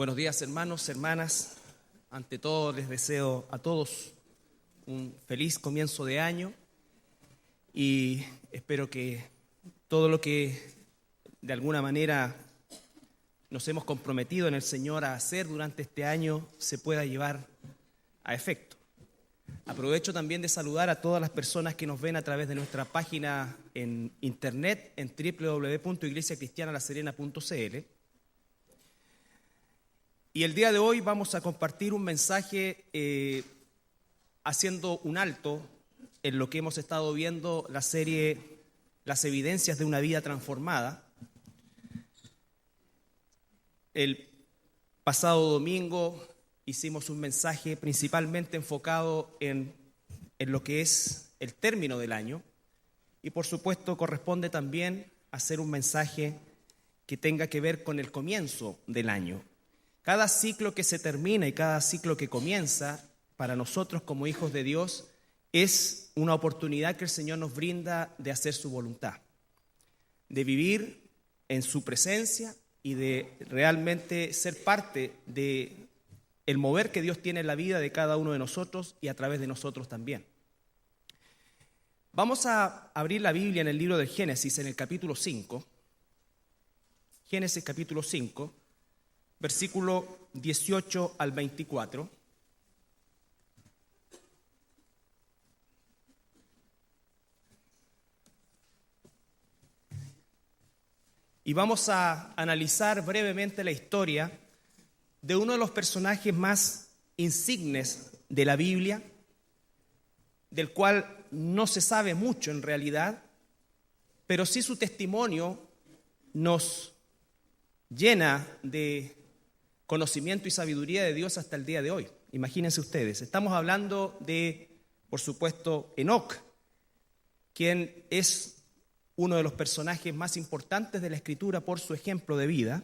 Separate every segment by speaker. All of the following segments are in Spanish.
Speaker 1: Buenos días, hermanos, hermanas. Ante todo les deseo a todos un feliz comienzo de año y espero que todo lo que de alguna manera nos hemos comprometido en el Señor a hacer durante este año se pueda llevar a efecto. Aprovecho también de saludar a todas las personas que nos ven a través de nuestra página en internet en www.iglesiacristianalaserena.cl. Y el día de hoy vamos a compartir un mensaje haciendo un alto en lo que hemos estado viendo, la serie Las evidencias de una vida transformada. El pasado domingo hicimos un mensaje principalmente enfocado en lo que es el término del año y por supuesto corresponde también hacer un mensaje que tenga que ver con el comienzo del año. Cada ciclo que se termina y cada ciclo que comienza, para nosotros como hijos de Dios, es una oportunidad que el Señor nos brinda de hacer su voluntad, de vivir en su presencia y de realmente ser parte de el mover que Dios tiene en la vida de cada uno de nosotros y a través de nosotros también. Vamos a abrir la Biblia en el libro de Génesis, en el capítulo 5. Génesis capítulo 5. Versículo 18 al 24. Y vamos a analizar brevemente la historia de uno de los personajes más insignes de la Biblia, del cual no se sabe mucho en realidad, pero sí su testimonio nos llena de conocimiento y sabiduría de Dios hasta el día de hoy. Imagínense ustedes, estamos hablando de, por supuesto, Enoc, quien es uno de los personajes más importantes de la Escritura por su ejemplo de vida,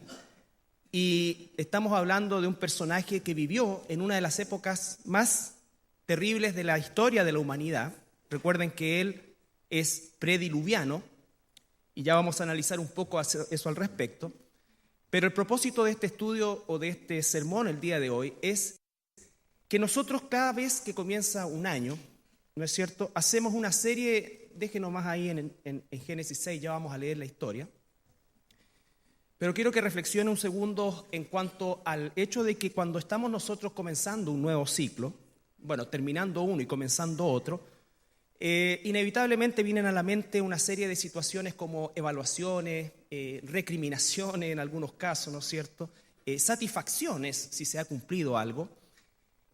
Speaker 1: y estamos hablando de un personaje que vivió en una de las épocas más terribles de la historia de la humanidad. Recuerden que él es prediluviano, y ya vamos a analizar un poco eso al respecto. Pero el propósito de este estudio o de este sermón el día de hoy es que nosotros cada vez que comienza un año, ¿no es cierto?, hacemos una serie, déjenos más ahí en Génesis 6, ya vamos a leer la historia, pero quiero que reflexione un segundo en cuanto al hecho de que cuando estamos nosotros comenzando un nuevo ciclo, bueno, terminando uno y comenzando otro, inevitablemente vienen a la mente una serie de situaciones como evaluaciones, recriminaciones en algunos casos, ¿no es cierto?, satisfacciones si se ha cumplido algo,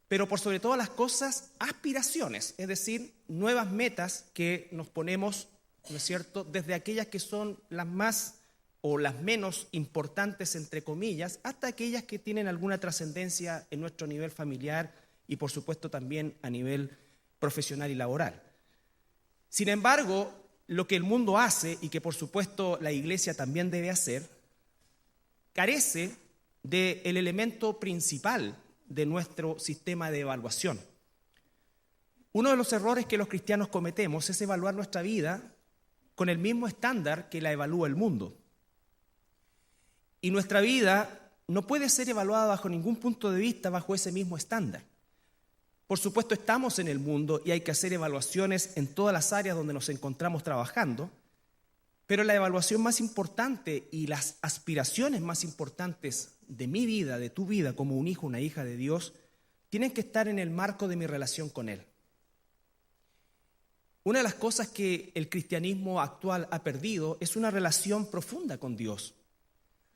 Speaker 1: pero por sobre todas las cosas, aspiraciones, es decir, nuevas metas que nos ponemos, ¿no es cierto?, desde aquellas que son las más o las menos importantes, entre comillas, hasta aquellas que tienen alguna trascendencia en nuestro nivel familiar y por supuesto también a nivel profesional y laboral. Sin embargo, lo que el mundo hace y que por supuesto la iglesia también debe hacer, carece del elemento principal de nuestro sistema de evaluación. Uno de los errores que los cristianos cometemos es evaluar nuestra vida con el mismo estándar que la evalúa el mundo. Y nuestra vida no puede ser evaluada bajo ningún punto de vista bajo ese mismo estándar. Por supuesto, estamos en el mundo y hay que hacer evaluaciones en todas las áreas donde nos encontramos trabajando, pero la evaluación más importante y las aspiraciones más importantes de mi vida, de tu vida como un hijo, una hija de Dios, tienen que estar en el marco de mi relación con Él. Una de las cosas que el cristianismo actual ha perdido es una relación profunda con Dios.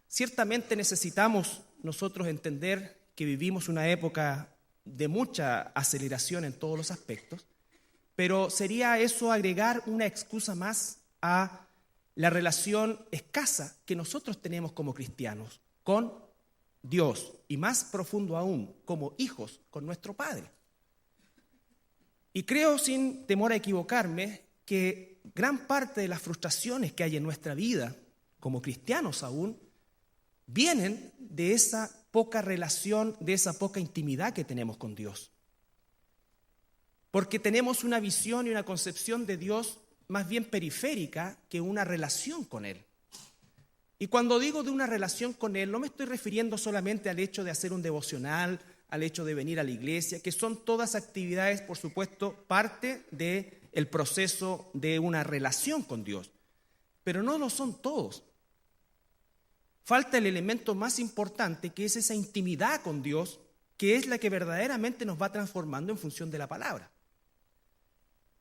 Speaker 1: Ciertamente necesitamos nosotros entender que vivimos una época de mucha aceleración en todos los aspectos, pero sería eso agregar una excusa más a la relación escasa que nosotros tenemos como cristianos con Dios y más profundo aún, como hijos con nuestro Padre. Y creo, sin temor a equivocarme, que gran parte de las frustraciones que hay en nuestra vida, como cristianos aún, vienen de esa poca relación, de esa poca intimidad que tenemos con Dios. Porque tenemos una visión y una concepción de Dios más bien periférica que una relación con Él. Y cuando digo de una relación con Él, no me estoy refiriendo solamente al hecho de hacer un devocional, al hecho de venir a la iglesia, que son todas actividades, por supuesto, parte del proceso de una relación con Dios. Pero no lo son todos. Falta el elemento más importante, que es esa intimidad con Dios, que es la que verdaderamente nos va transformando en función de la palabra.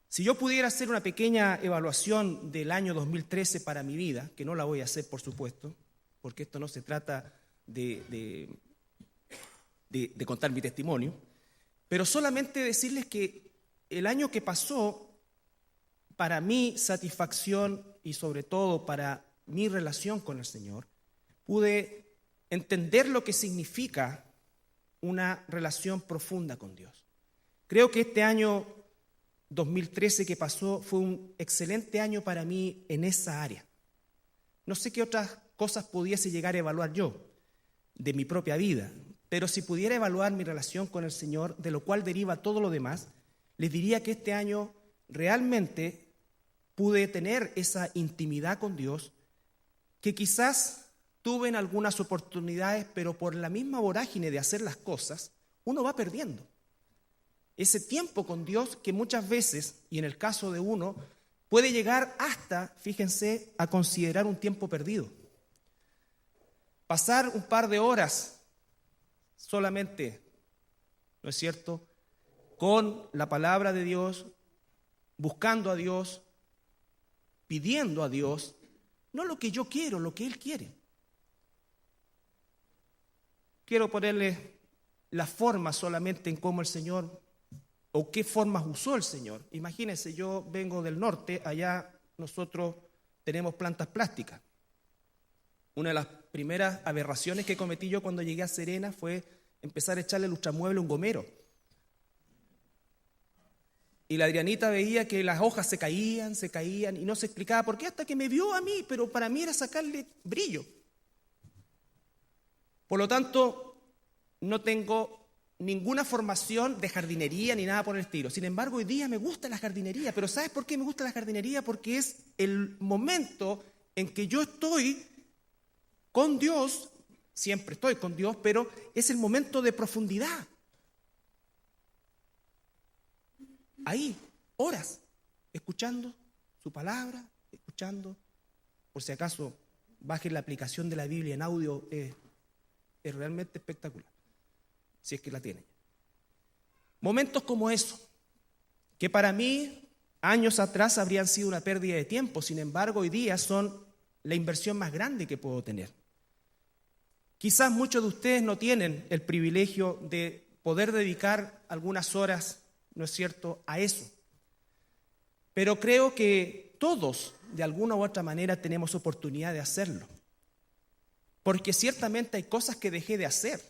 Speaker 1: Si yo pudiera hacer una pequeña evaluación del año 2013 para mi vida, que no la voy a hacer, por supuesto, porque esto no se trata de contar mi testimonio, pero solamente decirles que el año que pasó, para mi satisfacción y sobre todo para mi relación con el Señor, pude entender lo que significa una relación profunda con Dios. Creo que este año 2013 que pasó fue un excelente año para mí en esa área. No sé qué otras cosas pudiese llegar a evaluar yo de mi propia vida, pero si pudiera evaluar mi relación con el Señor, de lo cual deriva todo lo demás, les diría que este año realmente pude tener esa intimidad con Dios que quizás tuve en algunas oportunidades, pero por la misma vorágine de hacer las cosas, uno va perdiendo ese tiempo con Dios que muchas veces, y en el caso de uno, puede llegar hasta, fíjense, a considerar un tiempo perdido. Pasar un par de horas solamente, ¿no es cierto?, con la palabra de Dios, buscando a Dios, pidiendo a Dios, no lo que yo quiero, lo que Él quiere. Quiero ponerle la forma solamente en cómo el Señor, o qué formas usó el Señor. Imagínense, yo vengo del norte, allá nosotros tenemos plantas plásticas. Una de las primeras aberraciones que cometí yo cuando llegué a Serena fue empezar a echarle lustramueble a un gomero. Y la Adrianita veía que las hojas se caían, y no se explicaba por qué, hasta que me vio a mí, pero para mí era sacarle brillo. Por lo tanto, no tengo ninguna formación de jardinería ni nada por el estilo. Sin embargo, hoy día me gusta la jardinería. Pero ¿sabes por qué me gusta la jardinería? Porque es el momento en que yo estoy con Dios, siempre estoy con Dios, pero es el momento de profundidad. Ahí, horas, escuchando su palabra, escuchando. Por si acaso, bajen la aplicación de la Biblia en audio, es realmente espectacular, si es que la tienen. Momentos como eso, que para mí, años atrás habrían sido una pérdida de tiempo, sin embargo, hoy día son la inversión más grande que puedo tener. Quizás muchos de ustedes no tienen el privilegio de poder dedicar algunas horas, ¿no es cierto?, a eso. Pero creo que todos, de alguna u otra manera, tenemos oportunidad de hacerlo. Porque ciertamente hay cosas que dejé de hacer.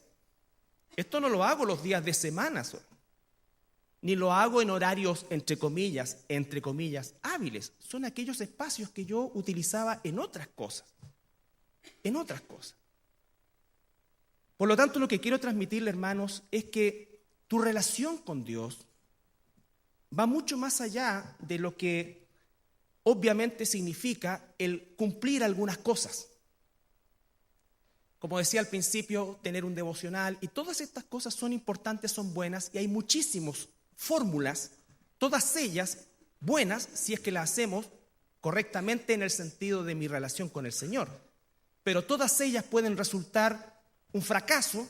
Speaker 1: Esto no lo hago los días de semana solo, ni lo hago en horarios, entre comillas, hábiles. Son aquellos espacios que yo utilizaba en otras cosas. Por lo tanto, lo que quiero transmitirle, hermanos, es que tu relación con Dios va mucho más allá de lo que obviamente significa el cumplir algunas cosas. Como decía al principio, tener un devocional, y todas estas cosas son importantes, son buenas, y hay muchísimas fórmulas, todas ellas buenas, si es que las hacemos correctamente en el sentido de mi relación con el Señor. Pero todas ellas pueden resultar un fracaso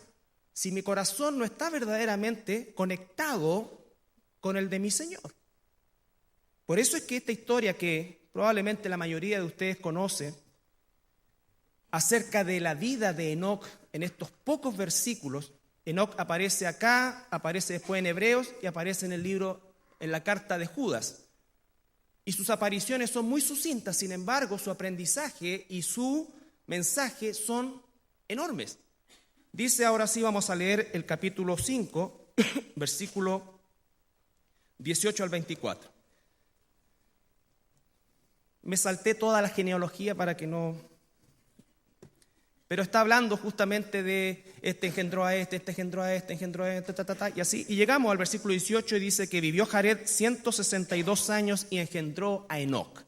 Speaker 1: si mi corazón no está verdaderamente conectado con el de mi Señor. Por eso es que esta historia, que probablemente la mayoría de ustedes conocen, acerca de la vida de Enoc, en estos pocos versículos, Enoc aparece acá, aparece después en Hebreos y aparece en el libro, en la carta de Judas. Y sus apariciones son muy sucintas, sin embargo, su aprendizaje y su mensaje son enormes. Dice, ahora sí vamos a leer el capítulo 5, versículo 18 al 24. Me salté toda la genealogía para que no... Pero está hablando justamente de este engendró a este engendró a este, y así. Y llegamos al versículo 18 y dice que vivió Jared 162 años y engendró a Enoc.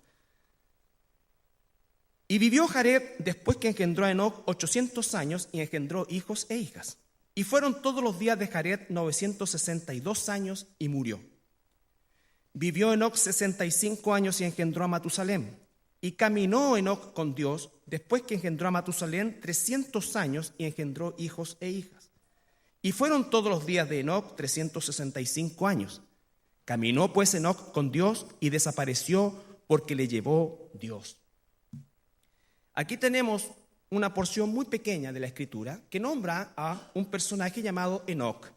Speaker 1: Y vivió Jared después que engendró a Enoc 800 años y engendró hijos e hijas. Y fueron todos los días de Jared 962 años y murió. Vivió Enoc 65 años y engendró a Matusalén. Y caminó Enoc con Dios después que engendró a Matusalén 300 años y engendró hijos e hijas. Y fueron todos los días de Enoc 365 años. Caminó pues Enoc con Dios y desapareció porque le llevó Dios. Aquí tenemos una porción muy pequeña de la Escritura que nombra a un personaje llamado Enoc.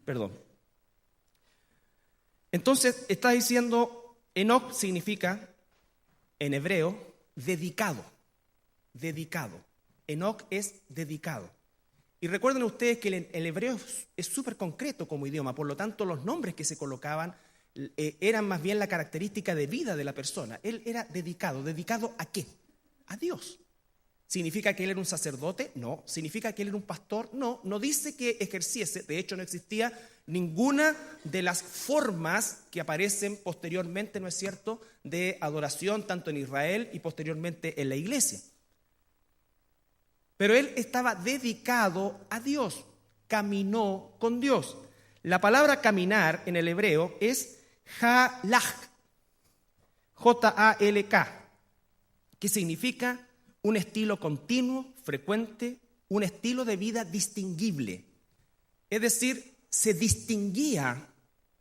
Speaker 1: Perdón. Entonces está diciendo, Enoc significa en hebreo dedicado. Dedicado. Enoc es dedicado. Y recuerden ustedes que el hebreo es súper concreto como idioma, por lo tanto los nombres que se colocaban eran más bien la característica de vida de la persona. Él era dedicado. ¿Dedicado a qué? A Dios. ¿Significa que él era un sacerdote? No. ¿Significa que él era un pastor? No. No dice que ejerciese. De hecho, no existía ninguna de las formas que aparecen posteriormente, ¿no es cierto?, de adoración, tanto en Israel y posteriormente en la iglesia. Pero él estaba dedicado a Dios. Caminó con Dios. La palabra caminar en el hebreo es Jalak, J-A-L-K, que significa un estilo continuo, frecuente, un estilo de vida distinguible. Es decir, se distinguía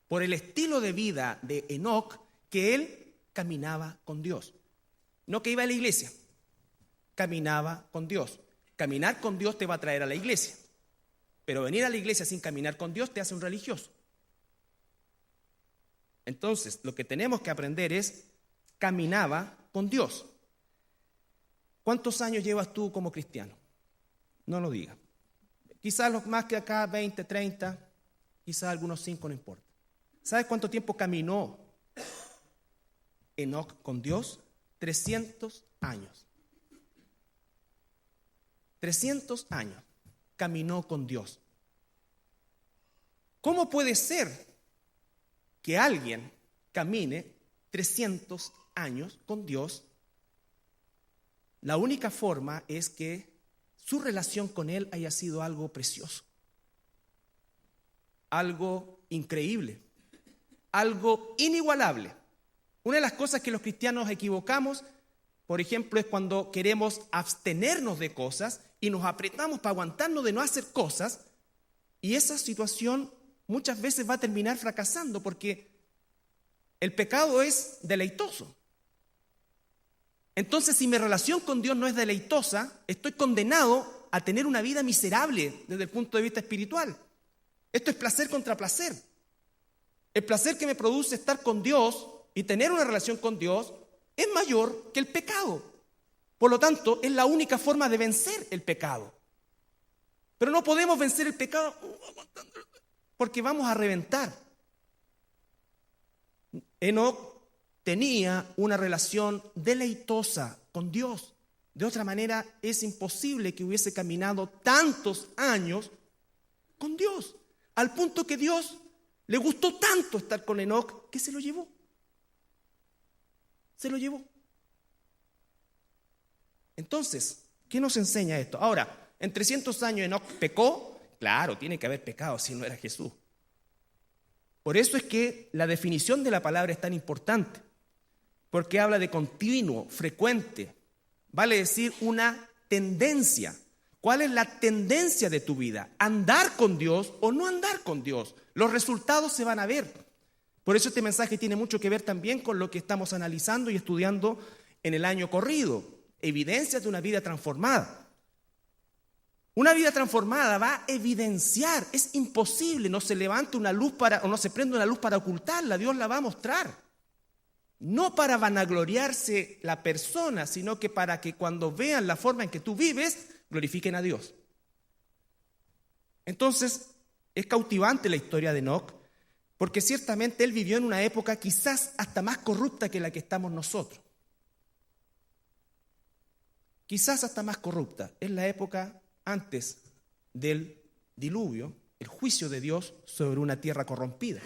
Speaker 1: por el estilo de vida de Enoc que él caminaba con Dios. No que iba a la iglesia, caminaba con Dios. Caminar con Dios te va a traer a la iglesia, pero venir a la iglesia sin caminar con Dios te hace un religioso. Entonces, lo que tenemos que aprender es, caminaba con Dios. ¿Cuántos años llevas tú como cristiano? No lo digas. Quizás los más que acá, 20, 30, quizás algunos 5, no importa. ¿Sabes cuánto tiempo caminó Enoc con Dios? 300 años. 300 años caminó con Dios. ¿Cómo puede ser que alguien camine 300 años con Dios? La única forma es que su relación con Él haya sido algo precioso, algo increíble, algo inigualable. Una de las cosas que los cristianos equivocamos, por ejemplo, es cuando queremos abstenernos de cosas y nos apretamos para aguantarnos de no hacer cosas, y esa situación muchas veces va a terminar fracasando porque el pecado es deleitoso. Entonces, si mi relación con Dios no es deleitosa, estoy condenado a tener una vida miserable desde el punto de vista espiritual. Esto es placer contra placer. El placer que me produce estar con Dios y tener una relación con Dios es mayor que el pecado. Por lo tanto, es la única forma de vencer el pecado. Pero no podemos vencer el pecado porque vamos a reventar. Enoc tenía una relación deleitosa con Dios. De otra manera, es imposible que hubiese caminado tantos años con Dios, al punto que Dios le gustó tanto estar con Enoc que se lo llevó. Se lo llevó. Entonces, ¿qué nos enseña esto? Ahora, en 300 años Enoc pecó. Claro, tiene que haber pecado si no era Jesús. Por eso es que la definición de la palabra es tan importante, porque habla de continuo, frecuente, vale decir una tendencia. ¿Cuál es la tendencia de tu vida? ¿Andar con Dios o no andar con Dios? Los resultados se van a ver. Por eso este mensaje tiene mucho que ver también con lo que estamos analizando y estudiando en el año corrido. Evidencias de una vida transformada. Una vida transformada va a evidenciar, es imposible, no se levanta una luz o no se prende una luz para ocultarla, Dios la va a mostrar. No para vanagloriarse la persona, sino que para que cuando vean la forma en que tú vives, glorifiquen a Dios. Entonces, es cautivante la historia de Enoc, porque ciertamente él vivió en una época quizás hasta más corrupta que la que estamos nosotros. Quizás hasta más corrupta. Es la época antes del diluvio, el juicio de Dios sobre una tierra corrompida.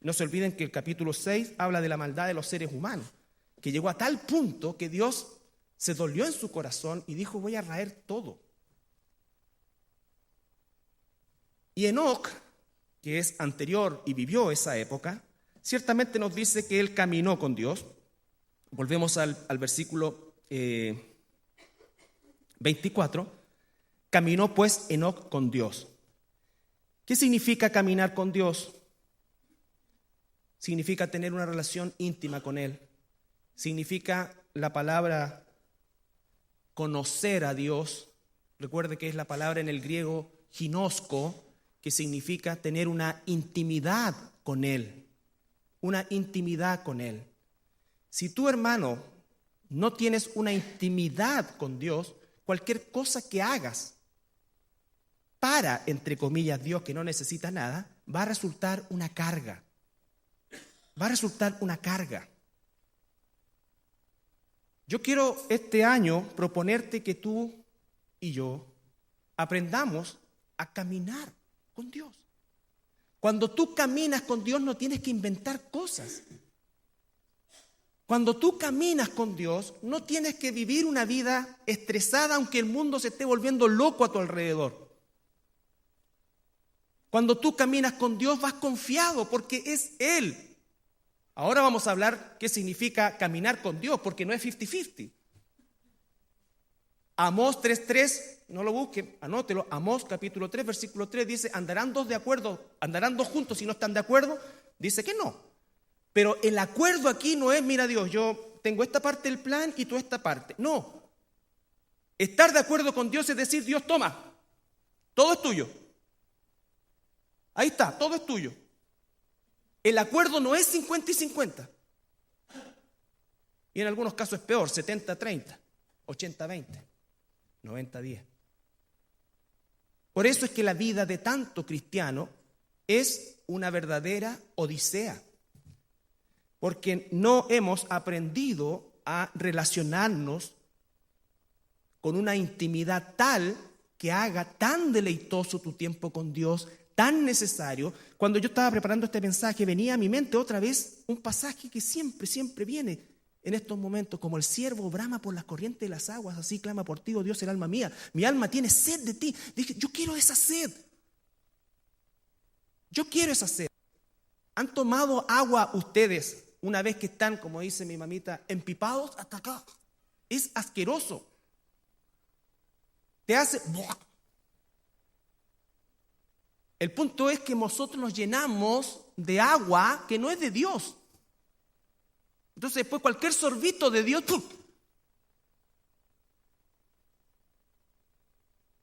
Speaker 1: No se olviden que el capítulo 6 habla de la maldad de los seres humanos. que llegó a tal punto que Dios se dolió en su corazón y dijo: voy a raer todo. Y Enoc, que es anterior y vivió esa época, ciertamente nos dice que él caminó con Dios. Volvemos al versículo 24. Caminó pues Enoc con Dios. ¿Qué significa caminar con Dios? Significa tener una relación íntima con Él. Significa la palabra conocer a Dios. Recuerde que es la palabra en el griego ginosko, que significa tener una intimidad con Él. Una intimidad con Él. Si tú, hermano, no tienes una intimidad con Dios, cualquier cosa que hagas para, entre comillas, Dios, que no necesita nada, va a resultar una carga. Va a resultar una carga. Yo quiero este año proponerte que tú y yo aprendamos a caminar con Dios. Cuando tú caminas con Dios no tienes que inventar cosas. Cuando tú caminas con Dios no tienes que vivir una vida estresada aunque el mundo se esté volviendo loco a tu alrededor. Cuando tú caminas con Dios vas confiado porque es Él. Ahora vamos a hablar qué significa caminar con Dios, porque no es 50-50. Amós 3:3, no lo busquen, anótelo. Amós capítulo 3, versículo 3 dice: ¿andarán dos de acuerdo? ¿Andarán dos juntos si no están de acuerdo? Dice que no. Pero el acuerdo aquí no es: mira Dios, yo tengo esta parte del plan y tú esta parte. No. Estar de acuerdo con Dios es decir: Dios, toma, todo es tuyo. Ahí está, todo es tuyo. El acuerdo no es 50 y 50. Y en algunos casos es peor, 70-30, 80-20, 90-10. Por eso es que la vida de tanto cristiano es una verdadera odisea. Porque no hemos aprendido a relacionarnos con una intimidad tal que haga tan deleitoso tu tiempo con Dios, tan necesario. Cuando yo estaba preparando este mensaje, venía a mi mente otra vez un pasaje que siempre viene en estos momentos: como el ciervo brama por las corrientes de las aguas, así clama por ti, oh Dios, el alma mía. Mi alma tiene sed de ti. Dije, yo quiero esa sed. Yo quiero esa sed. ¿Han tomado agua ustedes una vez que están, como dice mi mamita, empipados hasta acá? Es asqueroso. Te hace... El punto es que nosotros nos llenamos de agua que no es de Dios. Entonces después cualquier sorbito de Dios, ¡pum!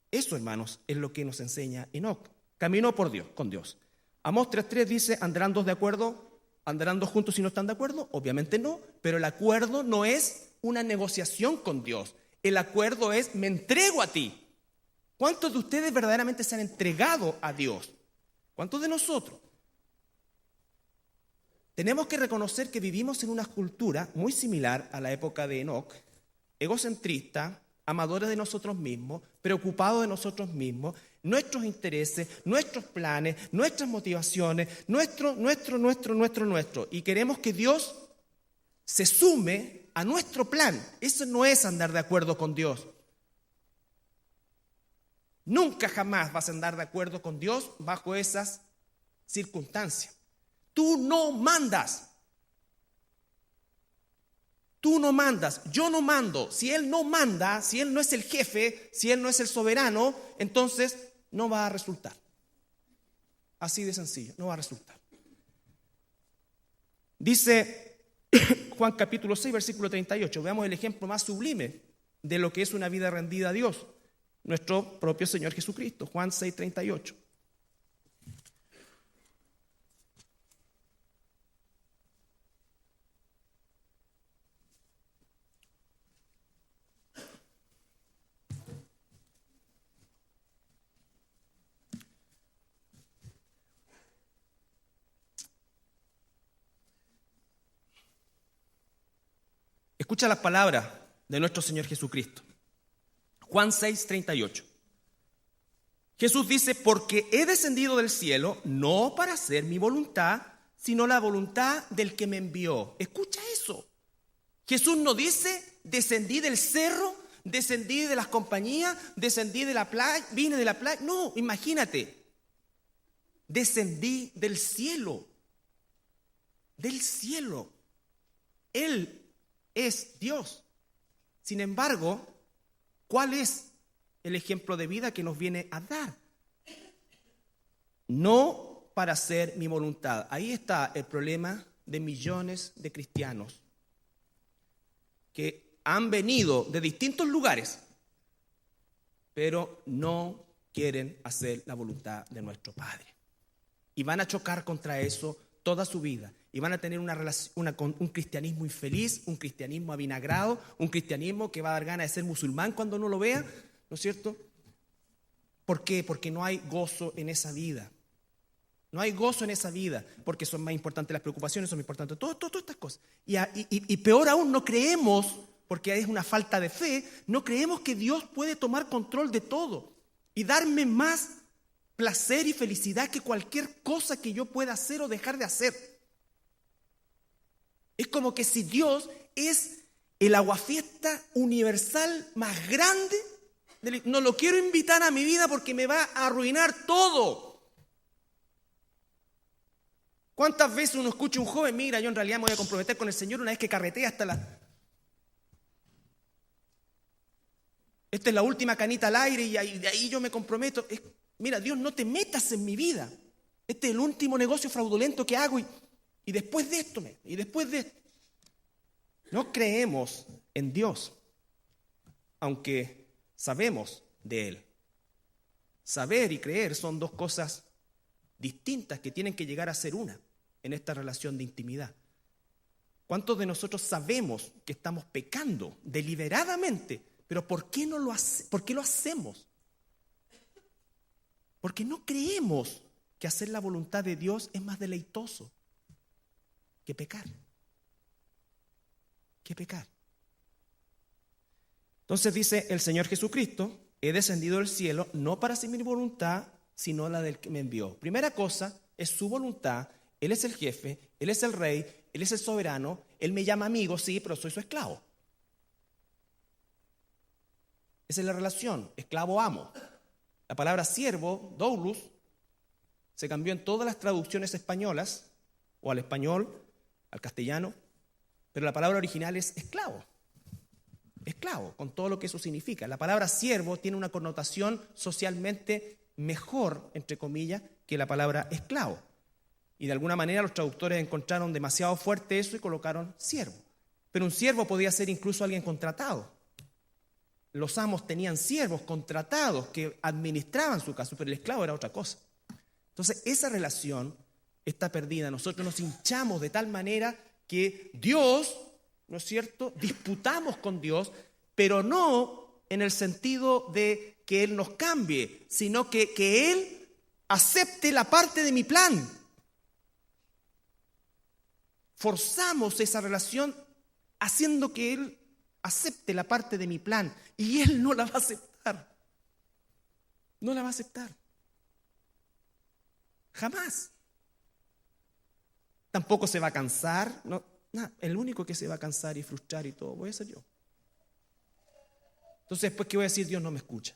Speaker 1: Eso, hermanos, es lo que nos enseña Enoc. Caminó por Dios, con Dios. Amós 3:3 dice: ¿andarán dos de acuerdo? ¿Andarán dos juntos si no están de acuerdo? Obviamente no, pero el acuerdo no es una negociación con Dios. El acuerdo es: me entrego a ti. ¿Cuántos de ustedes verdaderamente se han entregado a Dios? ¿Cuántos de nosotros? Tenemos que reconocer que vivimos en una cultura muy similar a la época de Enoc, egocentrista, amadores de nosotros mismos, preocupados de nosotros mismos, nuestros intereses, nuestros planes, nuestras motivaciones, nuestro. Y queremos que Dios se sume a nuestro plan. Eso no es andar de acuerdo con Dios. Nunca jamás vas a andar de acuerdo con Dios bajo esas circunstancias. Tú no mandas. Tú no mandas, yo no mando. Si Él no manda, si Él no es el jefe, si Él no es el soberano, entonces no va a resultar. Así de sencillo, no va a resultar. Dice Juan capítulo 6, versículo 38. Veamos el ejemplo más sublime de lo que es una vida rendida a Dios. Nuestro propio Señor Jesucristo, Juan 6:38. Escucha las palabras de nuestro Señor Jesucristo. Juan 6:38. Jesús dice: porque he descendido del cielo no para hacer mi voluntad, sino la voluntad del que me envió. Escucha eso. Jesús no dice, descendí del cerro, descendí de las compañías, descendí de la playa, vine de la playa. No, imagínate, descendí del cielo, del cielo. Él es Dios. Sin embargo, ¿cuál es el ejemplo de vida que nos viene a dar? No para hacer mi voluntad. Ahí está el problema de millones de cristianos que han venido de distintos lugares, pero no quieren hacer la voluntad de nuestro Padre. Y van a chocar contra eso toda su vida. Y van a tener un cristianismo infeliz, un cristianismo avinagrado, un cristianismo que va a dar ganas de ser musulmán cuando uno lo vea, ¿no es cierto? ¿Por qué? Porque no hay gozo en esa vida. No hay gozo en esa vida, porque son más importantes las preocupaciones, son más importantes todas estas cosas. Y peor aún, no creemos, porque es una falta de fe, no creemos que Dios puede tomar control de todo y darme más placer y felicidad que cualquier cosa que yo pueda hacer o dejar de hacer. Es como que si Dios es el aguafiesta universal más grande, no lo quiero invitar a mi vida porque me va a arruinar todo. ¿Cuántas veces uno escucha a un joven, mira, yo en realidad me voy a comprometer con el Señor una vez que carretea hasta la... Esta es la última canita al aire y de ahí yo me comprometo. Mira, Dios, no te metas en mi vida. Este es el último negocio fraudulento que hago y después de esto, y después de esto. No creemos en Dios, aunque sabemos de Él. Saber y creer son dos cosas distintas que tienen que llegar a ser una en esta relación de intimidad. ¿Cuántos de nosotros sabemos que estamos pecando deliberadamente? Pero ¿por qué no lo hacemos? Porque no creemos que hacer la voluntad de Dios es más deleitoso que pecar. Entonces dice el Señor Jesucristo, he descendido del cielo no para hacer mi voluntad, sino la del que me envió. Primera cosa, es su voluntad. Él es el jefe, Él es el rey, Él es el soberano. Él me llama amigo, sí, pero soy su esclavo. Esa es la relación, esclavo-amo. La palabra siervo, doulos, se cambió en todas las traducciones españolas, o al español, al castellano, pero la palabra original es esclavo. Esclavo, con todo lo que eso significa. La palabra siervo tiene una connotación socialmente mejor, entre comillas, que la palabra esclavo. Y de alguna manera los traductores encontraron demasiado fuerte eso y colocaron siervo. Pero un siervo podía ser incluso alguien contratado. Los amos tenían siervos contratados que administraban su casa, pero el esclavo era otra cosa. Entonces esa relación está perdida. Nosotros nos hinchamos de tal manera que Dios, ¿no es cierto?, disputamos con Dios, pero no en el sentido de que Él nos cambie, sino que Él acepte la parte de mi plan. Forzamos esa relación haciendo que Él acepte la parte de mi plan y Él no la va a aceptar. No la va a aceptar. Jamás. Tampoco se va a cansar. No, el único que se va a cansar y frustrar y todo voy a ser yo. Entonces después, ¿qué voy a decir? Dios no me escucha.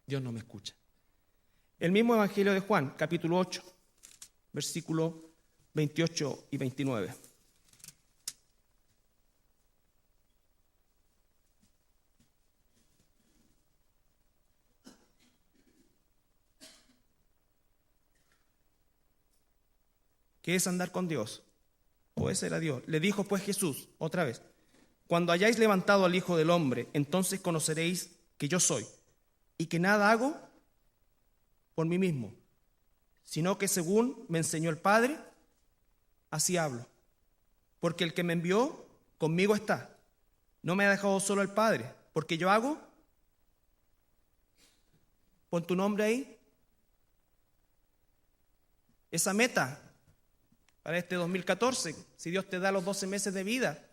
Speaker 1: Dios no me escucha. El mismo Evangelio de Juan, capítulo 8, versículo 28 y 29. ¿Qué es andar con Dios? Obedecer a Dios. Le dijo pues Jesús, otra vez, cuando hayáis levantado al Hijo del Hombre, entonces conoceréis que yo soy, y que nada hago por mí mismo, sino que según me enseñó el Padre, así hablo. Porque el que me envió, conmigo está. No me ha dejado solo el Padre, porque yo hago. Pon tu nombre ahí. Esa meta para este 2014, si Dios te da los 12 meses de vida.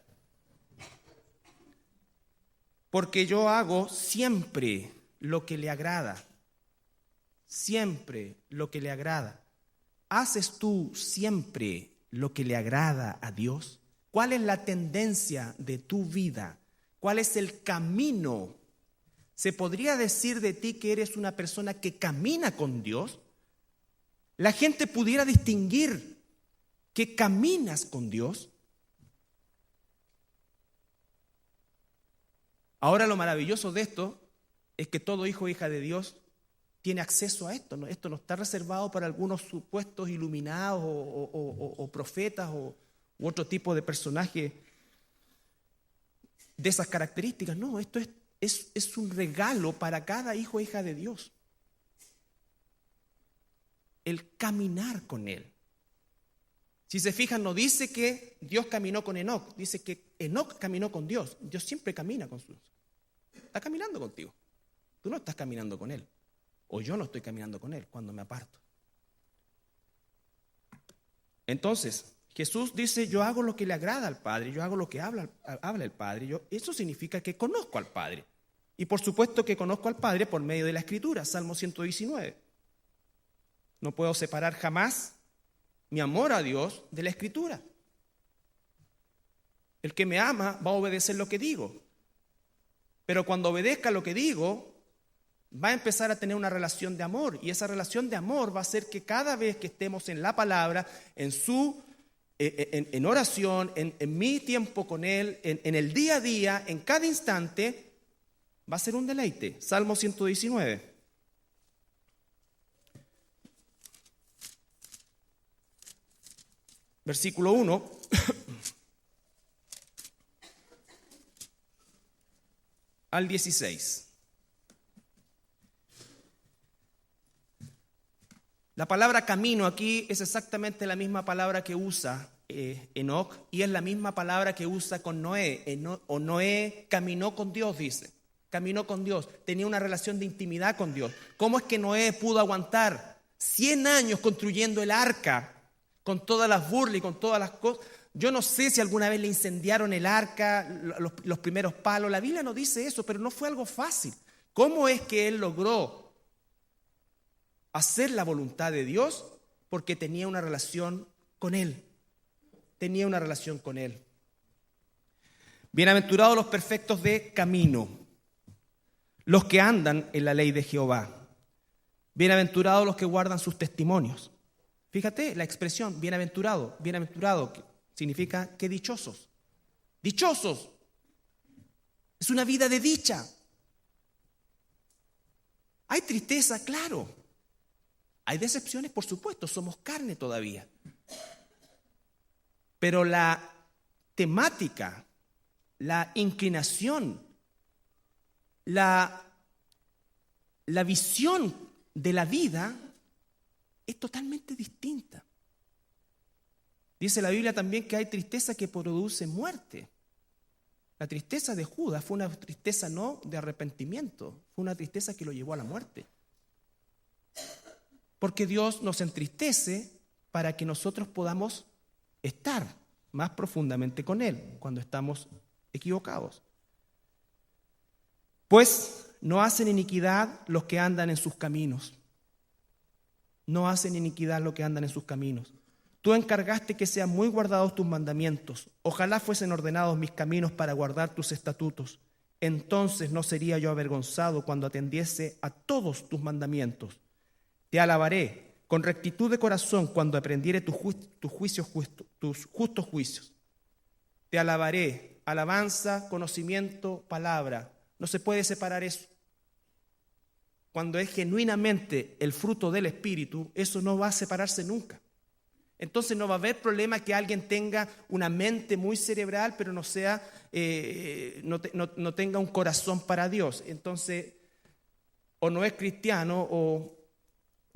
Speaker 1: Porque yo hago siempre lo que le agrada. Siempre lo que le agrada. ¿Haces tú siempre lo que le agrada a Dios? ¿Cuál es la tendencia de tu vida? ¿Cuál es el camino? ¿Se podría decir de ti que eres una persona que camina con Dios? La gente pudiera distinguir que caminas con Dios. Ahora lo maravilloso de esto es que todo hijo o hija de Dios tiene acceso a esto. Esto no está reservado para algunos supuestos iluminados o profetas u otro tipo de personaje de esas características. No, esto es un regalo para cada hijo o hija de Dios. El caminar con Él. Si se fijan, no dice que Dios caminó con Enoc, dice que Enoc caminó con Dios. Dios siempre camina con sus. Está caminando contigo. Tú no estás caminando con Él. O yo no estoy caminando con Él cuando me aparto. Entonces, Jesús dice, yo hago lo que le agrada al Padre, yo hago lo que habla el Padre. Eso significa que conozco al Padre. Y por supuesto que conozco al Padre por medio de la Escritura, Salmo 119. No puedo separar jamás mi amor a Dios de la Escritura. El que me ama va a obedecer lo que digo. Pero cuando obedezca lo que digo, va a empezar a tener una relación de amor. Y esa relación de amor va a hacer que cada vez que estemos en la palabra, en oración, en mi tiempo con Él, en el día a día, en cada instante, va a ser un deleite. Salmo 119. Versículo 1. Al 16. La palabra camino aquí es exactamente la misma palabra que usa Enoc y es la misma palabra que usa con Noé. Noé caminó con Dios, dice. Caminó con Dios, tenía una relación de intimidad con Dios. ¿Cómo es que Noé pudo aguantar 100 años construyendo el arca con todas las burlas y con todas las cosas? Yo no sé si alguna vez le incendiaron el arca, los primeros palos. La Biblia no dice eso, pero no fue algo fácil. ¿Cómo es que él logró hacer la voluntad de Dios? Porque tenía una relación con Él. Tenía una relación con Él. Bienaventurados los perfectos de camino, los que andan en la ley de Jehová. Bienaventurados los que guardan sus testimonios. Fíjate la expresión, bienaventurado. Bienaventurado significa que dichosos. Dichosos. Es una vida de dicha. Hay tristeza, claro. Hay decepciones, por supuesto, somos carne todavía. Pero la temática, la inclinación, la visión de la vida es totalmente distinta. Dice la Biblia también que hay tristeza que produce muerte. La tristeza de Judas fue una tristeza no de arrepentimiento, fue una tristeza que lo llevó a la muerte. Porque Dios nos entristece para que nosotros podamos estar más profundamente con Él cuando estamos equivocados. Pues no hacen iniquidad los que andan en sus caminos. No hacen iniquidad los que andan en sus caminos. Tú encargaste que sean muy guardados tus mandamientos. Ojalá fuesen ordenados mis caminos para guardar tus estatutos. Entonces no sería yo avergonzado cuando atendiese a todos tus mandamientos. Te alabaré con rectitud de corazón cuando aprendiere tus justos juicios. Te alabaré, alabanza, conocimiento, palabra. No se puede separar eso. Cuando es genuinamente el fruto del Espíritu, eso no va a separarse nunca. Entonces no va a haber problema que alguien tenga una mente muy cerebral, pero no tenga un corazón para Dios. Entonces, o no es cristiano o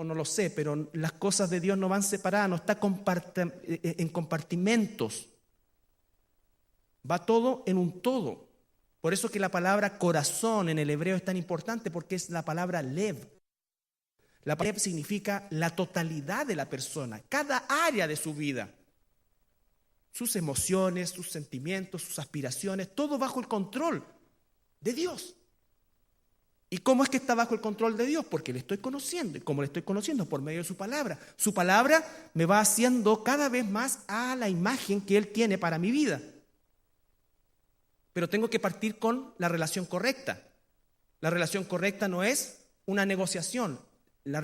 Speaker 1: no lo sé, pero las cosas de Dios no van separadas, no está en compartimentos. Va todo en un todo. Por eso que la palabra corazón en el hebreo es tan importante, porque es la palabra lev. La palabra lev significa la totalidad de la persona, cada área de su vida. Sus emociones, sus sentimientos, sus aspiraciones, todo bajo el control de Dios. ¿Y cómo es que está bajo el control de Dios? Porque le estoy conociendo. ¿Y cómo le estoy conociendo? Por medio de su palabra. Su palabra me va haciendo cada vez más a la imagen que Él tiene para mi vida. pero tengo que partir con la relación correcta. La relación correcta no es una negociación. La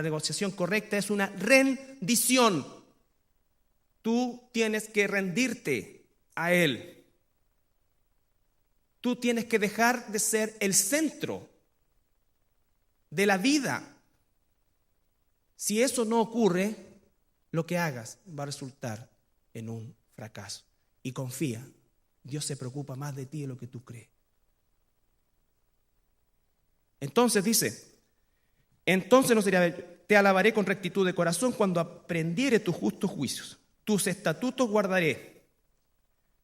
Speaker 1: negociación correcta es una rendición. Tú tienes que rendirte a Él. Tú tienes que dejar de ser el centro de la vida. Si eso no ocurre, lo que hagas va a resultar en un fracaso. Y confía, Dios se preocupa más de ti de lo que tú crees. Entonces dice, entonces nos dirá, te alabaré con rectitud de corazón cuando aprendiere tus justos juicios. Tus estatutos guardaré.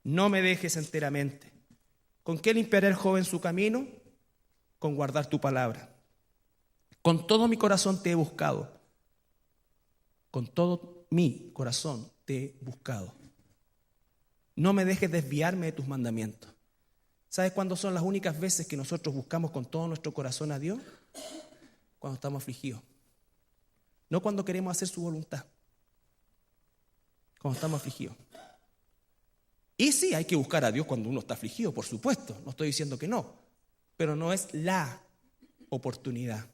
Speaker 1: No me dejes enteramente. ¿Con qué limpiará el joven su camino? Con guardar tu palabra. Con todo mi corazón te he buscado. Con todo mi corazón te he buscado. No me dejes desviarme de tus mandamientos. ¿Sabes cuándo son las únicas veces que nosotros buscamos con todo nuestro corazón a Dios? Cuando estamos afligidos. No cuando queremos hacer su voluntad. Cuando estamos afligidos. Y sí, hay que buscar a Dios cuando uno está afligido, por supuesto. No estoy diciendo que no. Pero no es la oportunidad.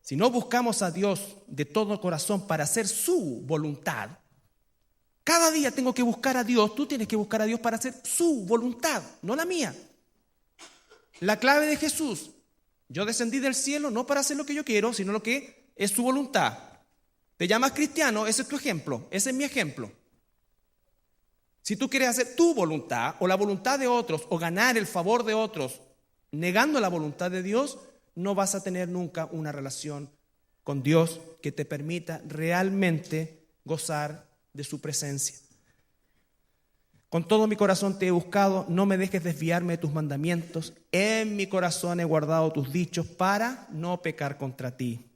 Speaker 1: Si no buscamos a Dios de todo corazón para hacer su voluntad, cada día tengo que buscar a Dios. Tú tienes que buscar a Dios para hacer su voluntad, no la mía. La clave de Jesús: yo descendí del cielo no para hacer lo que yo quiero, sino lo que es su voluntad. Te llamas cristiano, ese es tu ejemplo, ese es mi ejemplo. Si tú quieres hacer tu voluntad o la voluntad de otros o ganar el favor de otros negando la voluntad de Dios, no vas a tener nunca una relación con Dios que te permita realmente gozar de su presencia. Con todo mi corazón te he buscado, no me dejes desviarme de tus mandamientos. En mi corazón he guardado tus dichos para no pecar contra ti.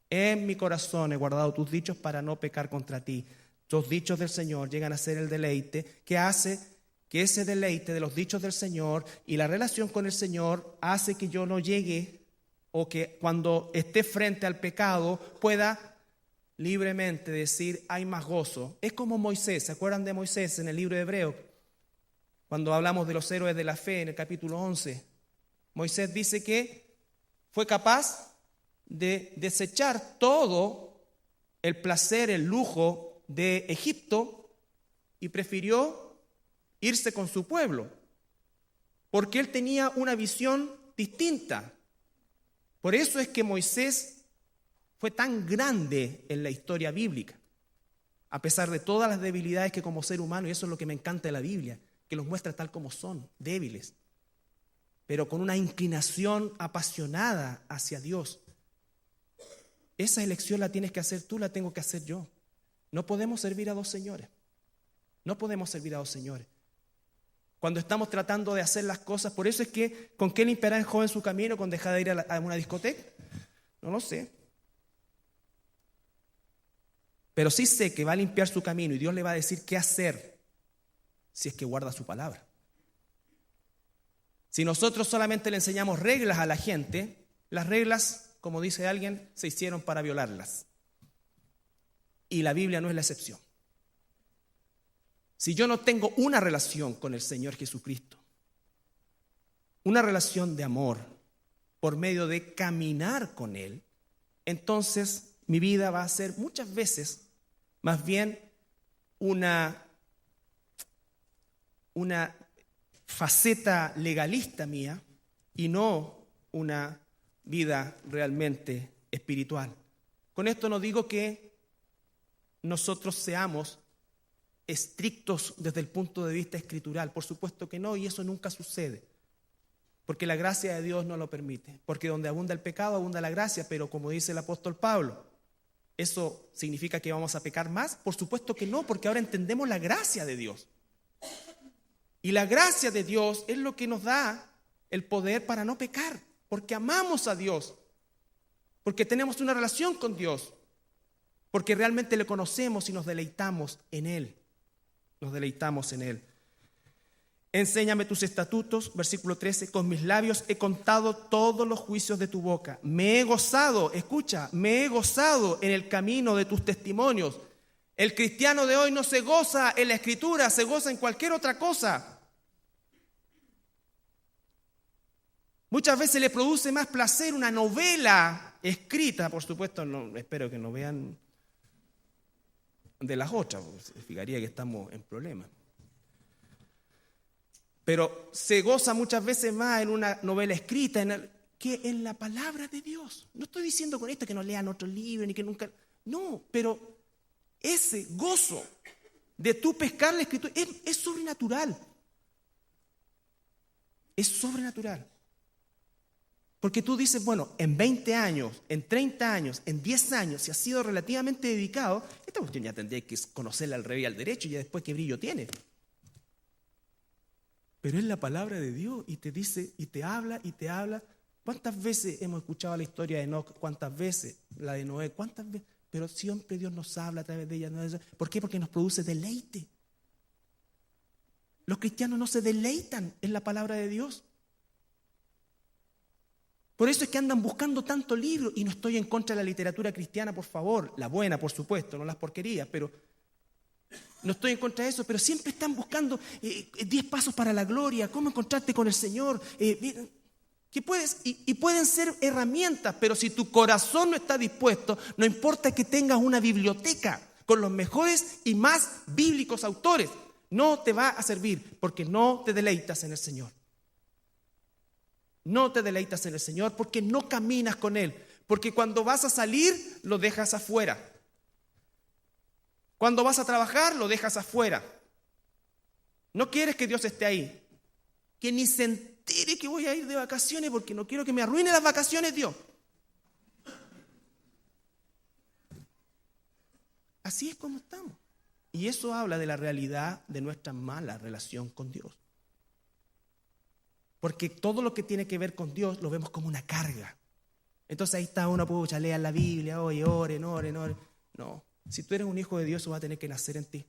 Speaker 1: En mi corazón he guardado tus dichos para no pecar contra ti. Los dichos del Señor llegan a ser el deleite que hace que ese deleite de los dichos del Señor y la relación con el Señor hace que yo no llegue, o que cuando esté frente al pecado pueda libremente decir, hay más gozo. Es como Moisés. ¿Se acuerdan de Moisés en el libro de Hebreos? Cuando hablamos de los héroes de la fe en el capítulo 11, Moisés dice que fue capaz de desechar todo el placer, el lujo de Egipto y prefirió irse con su pueblo, porque él tenía una visión distinta. Por eso es que Moisés fue tan grande en la historia bíblica, a pesar de todas las debilidades que como ser humano, y eso es lo que me encanta de la Biblia, que los muestra tal como son, débiles, pero con una inclinación apasionada hacia Dios. Esa elección la tienes que hacer tú, la tengo que hacer yo. No podemos servir a dos señores. No podemos servir a dos señores. Cuando estamos tratando de hacer las cosas, por eso es que, ¿con qué limpiará el joven su camino con dejar de ir a una discoteca? No lo sé. Pero sí sé que va a limpiar su camino y Dios le va a decir qué hacer si es que guarda su palabra. Si nosotros solamente le enseñamos reglas a la gente, las reglas, como dice alguien, se hicieron para violarlas. Y la Biblia no es la excepción. Si yo no tengo una relación con el Señor Jesucristo, una relación de amor por medio de caminar con Él, entonces mi vida va a ser muchas veces más bien una faceta legalista mía y no una vida realmente espiritual. Con esto no digo que nosotros seamos estrictos desde el punto de vista escritural, por supuesto que no, y eso nunca sucede, porque la gracia de Dios no lo permite, porque donde abunda el pecado abunda la gracia, pero como dice el apóstol Pablo, ¿eso significa que vamos a pecar más? Por supuesto que no, porque ahora entendemos la gracia de Dios, y la gracia de Dios es lo que nos da el poder para no pecar, porque amamos a Dios, porque tenemos una relación con Dios, porque realmente le conocemos y nos deleitamos en Él. Nos deleitamos en Él. Enséñame tus estatutos, versículo 13, con mis labios he contado todos los juicios de tu boca. Me he gozado, escucha, me he gozado en el camino de tus testimonios. El cristiano de hoy no se goza en la Escritura, se goza en cualquier otra cosa. Muchas veces le produce más placer una novela escrita, por supuesto, no, espero que no vean de las otras, porque significaría que estamos en problemas. Pero se goza muchas veces más en una novela escrita que en la palabra de Dios. No estoy diciendo con esto que no lean otros libros, ni que nunca... No, pero ese gozo de tú pescar la Escritura es sobrenatural. Es sobrenatural. Porque tú dices, bueno, en 20 años, en 30 años, en 10 años, si has sido relativamente dedicado, esta cuestión ya tendría que conocerla al revés y al derecho, y ya después qué brillo tiene. Pero es la palabra de Dios y te dice, y te habla, y te habla. ¿Cuántas veces hemos escuchado la historia de Enoc? ¿Cuántas veces la de Noé? ¿Cuántas veces? Pero siempre Dios nos habla a través de ella. ¿Por qué? Porque nos produce deleite. Los cristianos no se deleitan en la palabra de Dios. Por eso es que andan buscando tanto libro, y no estoy en contra de la literatura cristiana, por favor, la buena, por supuesto, no las porquerías, pero no estoy en contra de eso, pero siempre están buscando 10 pasos para la gloria, cómo encontrarte con el Señor, que puedes, y pueden ser herramientas, pero si tu corazón no está dispuesto, no importa que tengas una biblioteca con los mejores y más bíblicos autores, no te va a servir, porque no te deleitas en el Señor. No te deleitas en el Señor porque no caminas con Él. Porque cuando vas a salir, lo dejas afuera. Cuando vas a trabajar, lo dejas afuera. No quieres que Dios esté ahí. Que ni se entere que voy a ir de vacaciones porque no quiero que me arruine las vacaciones Dios. Así es como estamos. Y eso habla de la realidad de nuestra mala relación con Dios. Porque todo lo que tiene que ver con Dios lo vemos como una carga. Entonces ahí está uno, pucha, lean la Biblia, oye, oren. No, si tú eres un hijo de Dios, eso va a tener que nacer en ti.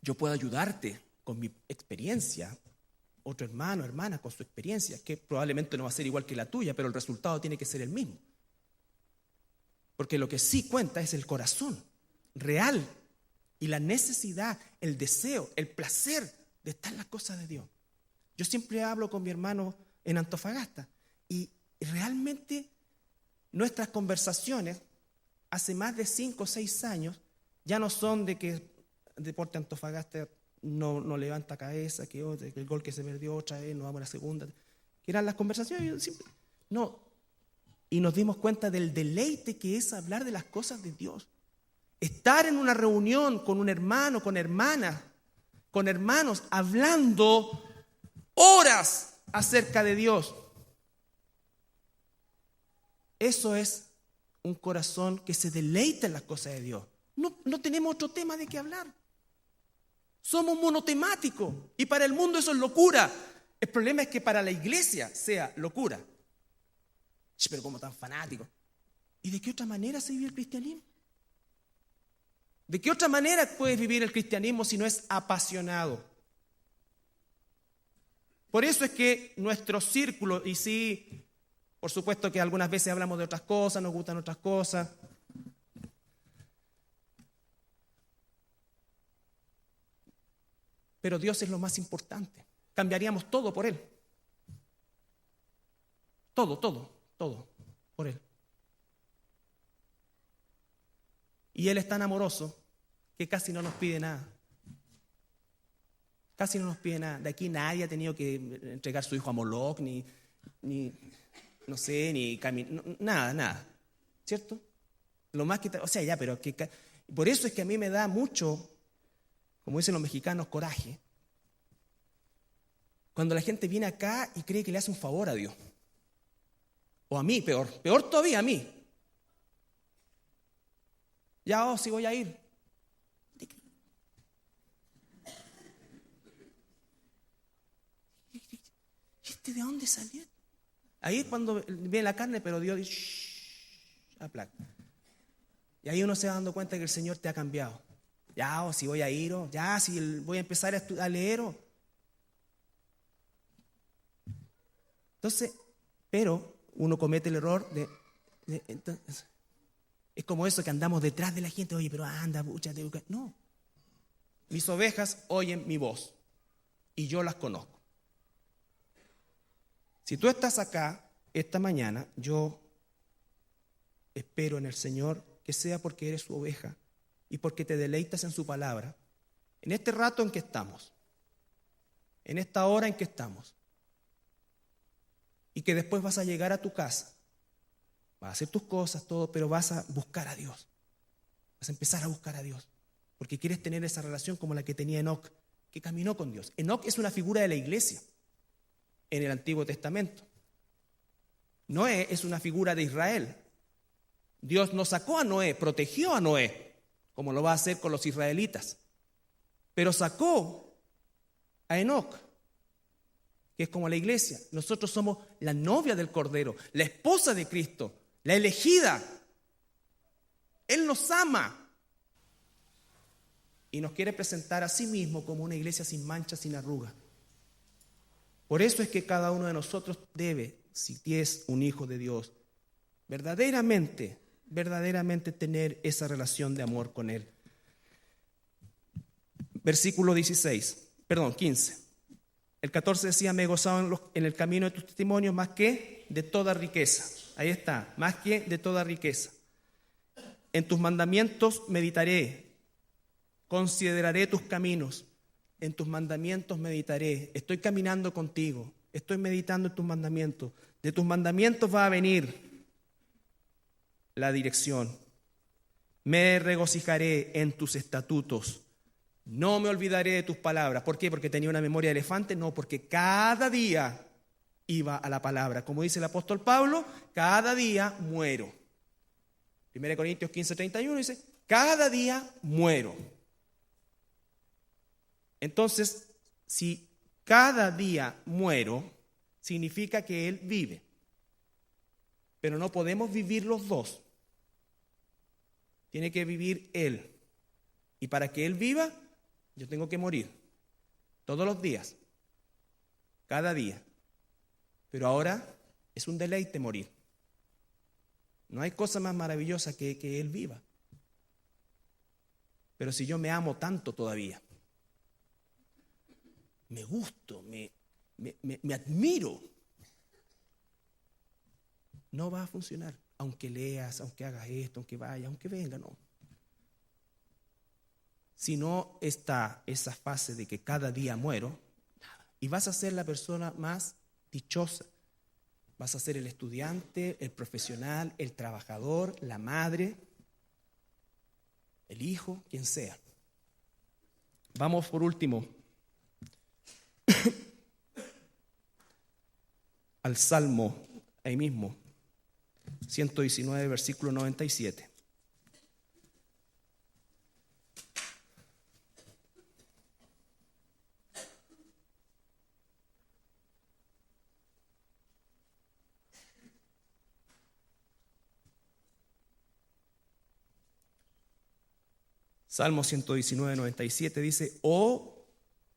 Speaker 1: Yo puedo ayudarte con mi experiencia, otro hermano, hermana, con su experiencia, que probablemente no va a ser igual que la tuya, pero el resultado tiene que ser el mismo. Porque lo que sí cuenta es el corazón real y la necesidad, el deseo, el placer de estar en las cosas de Dios. Yo siempre hablo con mi hermano en Antofagasta y realmente nuestras conversaciones hace más de 5 o 6 años ya no son de que Deporte Antofagasta no levanta cabeza, que el gol que se perdió otra vez, no vamos a la segunda, que eran las conversaciones. No, y nos dimos cuenta del deleite que es hablar de las cosas de Dios. Estar en una reunión con un hermano, con hermanas, con hermanos, hablando horas acerca de Dios. Eso es un corazón que se deleita en las cosas de Dios. No tenemos otro tema de qué hablar. Somos monotemáticos y para el mundo eso es locura. El problema es que para la iglesia sea locura. Pero como tan fanático. ¿Y de qué otra manera se vive el cristianismo? ¿De qué otra manera puedes vivir el cristianismo si no es apasionado? Por eso es que nuestro círculo, y sí, por supuesto que algunas veces hablamos de otras cosas, nos gustan otras cosas, pero Dios es lo más importante. Cambiaríamos todo por Él. Todo por Él. Y Él es tan amoroso que casi no nos pide nada. Casi no nos pide nada. De aquí nadie ha tenido que entregar su hijo a Moloch, ni no sé, ni nada. ¿Cierto? Lo más que, o sea, ya, pero que por eso es que a mí me da mucho, como dicen los mexicanos, coraje. Cuando la gente viene acá y cree que le hace un favor a Dios. O a mí, peor todavía a mí. Ya, sí voy a ir. ¿De dónde salió? Ahí es cuando viene la carne, pero Dios dice, aplaca. Y ahí uno se va dando cuenta que el Señor te ha cambiado. Ya, si voy a ir, ya, si voy a empezar a leer. Entonces, pero uno comete el error entonces, es como eso que andamos detrás de la gente, oye, pero anda, búchate. No. Mis ovejas oyen mi voz y yo las conozco. Si tú estás acá esta mañana, yo espero en el Señor que sea porque eres su oveja y porque te deleitas en su palabra. En este rato en que estamos, en esta hora en que estamos, y que después vas a llegar a tu casa, vas a hacer tus cosas, todo, pero vas a buscar a Dios. Vas a empezar a buscar a Dios, porque quieres tener esa relación como la que tenía Enoc, que caminó con Dios. Enoc es una figura de la iglesia en el Antiguo Testamento. Noé es una figura de Israel. Dios no sacó a Noé, protegió a Noé, como lo va a hacer con los israelitas. Pero sacó a Enoc, que es como la iglesia. Nosotros somos la novia del Cordero, la esposa de Cristo, la elegida. Él nos ama y nos quiere presentar a sí mismo como una iglesia sin mancha, sin arruga. Por eso es que cada uno de nosotros debe, si es un hijo de Dios, verdaderamente tener esa relación de amor con Él. Versículo 15. El 14 decía: me he gozado en el camino de tus testimonios más que de toda riqueza. Ahí está, más que de toda riqueza. En tus mandamientos meditaré, consideraré tus caminos. En tus mandamientos meditaré. Estoy caminando contigo, estoy meditando en tus mandamientos. De tus mandamientos va a venir la dirección. Me regocijaré en tus estatutos. No me olvidaré de tus palabras. ¿Por qué? ¿Porque tenía una memoria de elefante? No, porque cada día iba a la palabra. Como dice el apóstol Pablo, cada día muero. 1 Corintios 15:31 dice: cada día muero. Entonces, si cada día muero, significa que Él vive. Pero no podemos vivir los dos. Tiene que vivir Él. Y para que Él viva, yo tengo que morir. Todos los días. Cada día. Pero ahora es un deleite morir. No hay cosa más maravillosa que Él viva. Pero si yo me amo tanto todavía, me gusto, me admiro, no va a funcionar. Aunque leas, aunque hagas esto, aunque vaya, aunque venga, no. Si no está esa fase de que cada día muero, y vas a ser la persona más dichosa. Vas a ser el estudiante, el profesional, el trabajador, la madre, el hijo, quien sea. Vamos por último al Salmo, ahí mismo, 119, versículo 97. Salmo 119, 97 dice: oh,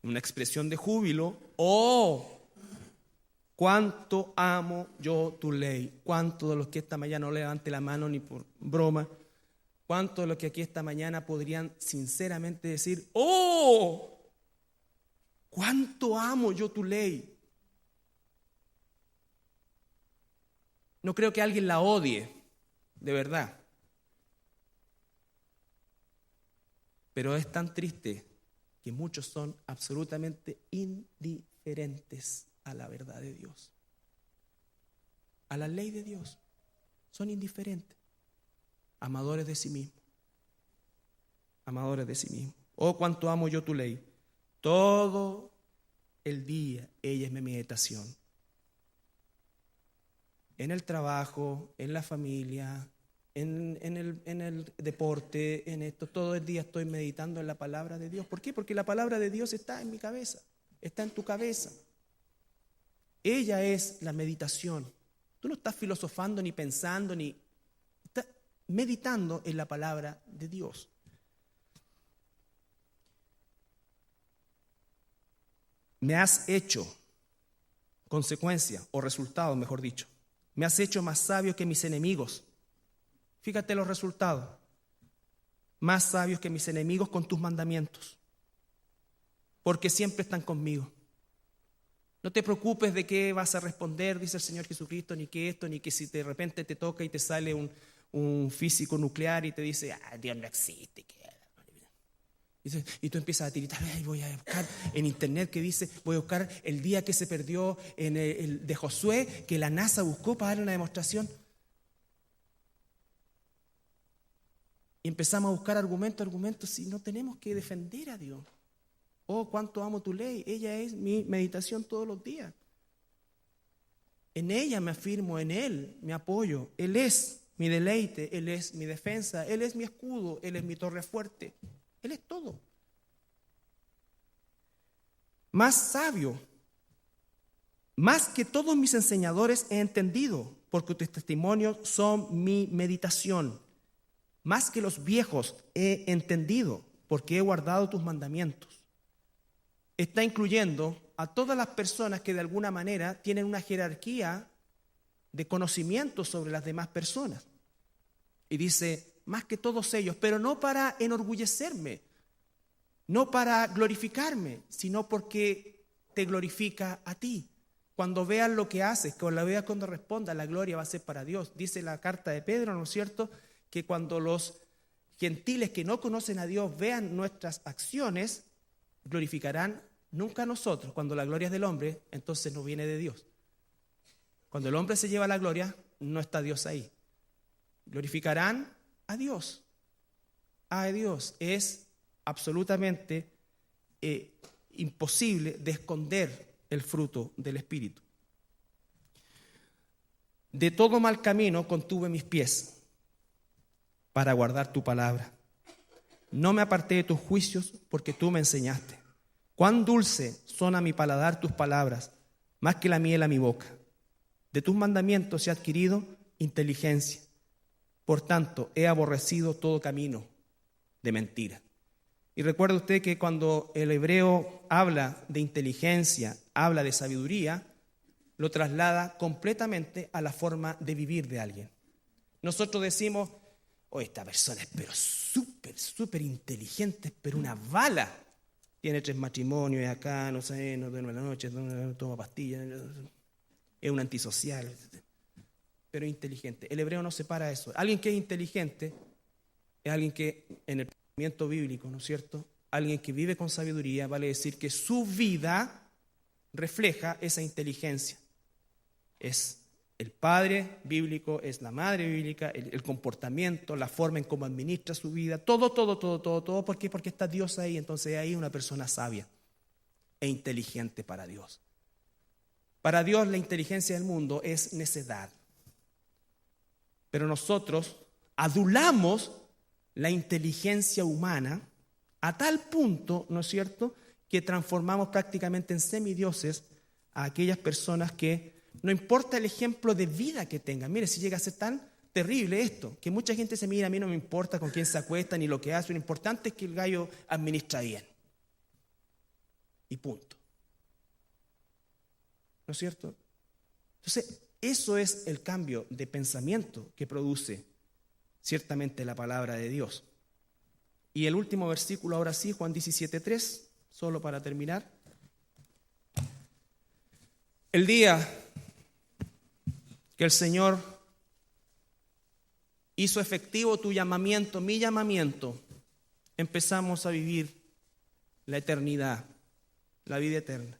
Speaker 1: una expresión de júbilo, oh, cuánto amo yo tu ley. ¿Cuántos de los que esta mañana no levante la mano ni por broma? ¿Cuántos de los que aquí esta mañana podrían sinceramente decir: oh, cuánto amo yo tu ley? No creo que alguien la odie, de verdad. Pero es tan triste que muchos son absolutamente indiferentes a la verdad de Dios, a la ley de Dios. Son indiferentes, amadores de sí mismos, amadores de sí mismos. Oh, cuánto amo yo tu ley. Todo el día ella es mi meditación. En el trabajo, en la familia, en el deporte, en esto, todo el día estoy meditando en la palabra de Dios. ¿Por qué? Porque la palabra de Dios está en mi cabeza, está en tu cabeza. Ella es la meditación. Tú no estás filosofando ni pensando, ni estás meditando en la palabra de Dios. Me has hecho, consecuencia o resultado, mejor dicho, me has hecho más sabio que mis enemigos. Fíjate los resultados. Más sabios que mis enemigos con tus mandamientos, porque siempre están conmigo. No te preocupes de qué vas a responder, dice el Señor Jesucristo, ni que esto, ni que si de repente te toca y te sale un físico nuclear y te dice, Dios no existe. Y tú empiezas a tiritar, voy a buscar en internet que dice, voy a buscar el día que se perdió en el de Josué, que la NASA buscó para darle una demostración. Y empezamos a buscar argumentos, si no tenemos que defender a Dios. Oh, cuánto amo tu ley, ella es mi meditación todos los días. En ella me afirmo, en Él me apoyo, Él es mi deleite, Él es mi defensa, Él es mi escudo, Él es mi torre fuerte, Él es todo. Más sabio, más que todos mis enseñadores he entendido, porque tus testimonios son mi meditación. Más que los viejos he entendido, porque he guardado tus mandamientos. Está incluyendo a todas las personas que de alguna manera tienen una jerarquía de conocimiento sobre las demás personas. Y dice, más que todos ellos, pero no para enorgullecerme, no para glorificarme, sino porque te glorifica a ti. Cuando vean lo que haces, cuando responda, la gloria va a ser para Dios. Dice la carta de Pedro, ¿no es cierto?, que cuando los gentiles que no conocen a Dios vean nuestras acciones, glorificarán nunca a nosotros. Cuando la gloria es del hombre, entonces no viene de Dios. Cuando el hombre se lleva la gloria, no está Dios ahí. Glorificarán a Dios. A Dios. Es absolutamente imposible de esconder el fruto del Espíritu. De todo mal camino contuve mis pies para guardar tu palabra. No me aparté de tus juicios, porque tú me enseñaste. Cuán dulce son a mi paladar tus palabras, más que la miel a mi boca. De tus mandamientos he adquirido inteligencia. Por tanto, he aborrecido todo camino de mentira. Y recuerde usted que cuando el hebreo habla de inteligencia, habla de sabiduría, lo traslada completamente a la forma de vivir de alguien. Nosotros decimos, esta persona es pero súper inteligente, pero una bala. Tiene 3 matrimonios y acá, no sé, no duerme en la noche, no toma pastillas, es un antisocial, pero inteligente. El hebreo no separa eso. Alguien que es inteligente es alguien que, en el pensamiento bíblico, ¿no es cierto?, alguien que vive con sabiduría, vale decir que su vida refleja esa inteligencia. Es el padre bíblico, es la madre bíblica, el comportamiento, la forma en cómo administra su vida, todo. ¿Por qué? Porque está Dios ahí. Entonces ahí una persona sabia e inteligente para Dios. Para Dios la inteligencia del mundo es necedad. Pero nosotros adulamos la inteligencia humana a tal punto, ¿no es cierto?, que transformamos prácticamente en semidioses a aquellas personas que no importa el ejemplo de vida que tengan. Mire, si llega a ser tan terrible esto, que mucha gente se mira, a mí no me importa con quién se acuesta ni lo que hace, lo importante es que el gallo administra bien. Y punto. ¿No es cierto? Entonces, eso es el cambio de pensamiento que produce ciertamente la palabra de Dios. Y el último versículo, ahora sí, Juan 17:3, solo para terminar. El día que el Señor hizo efectivo tu llamamiento, mi llamamiento, empezamos a vivir la eternidad, la vida eterna.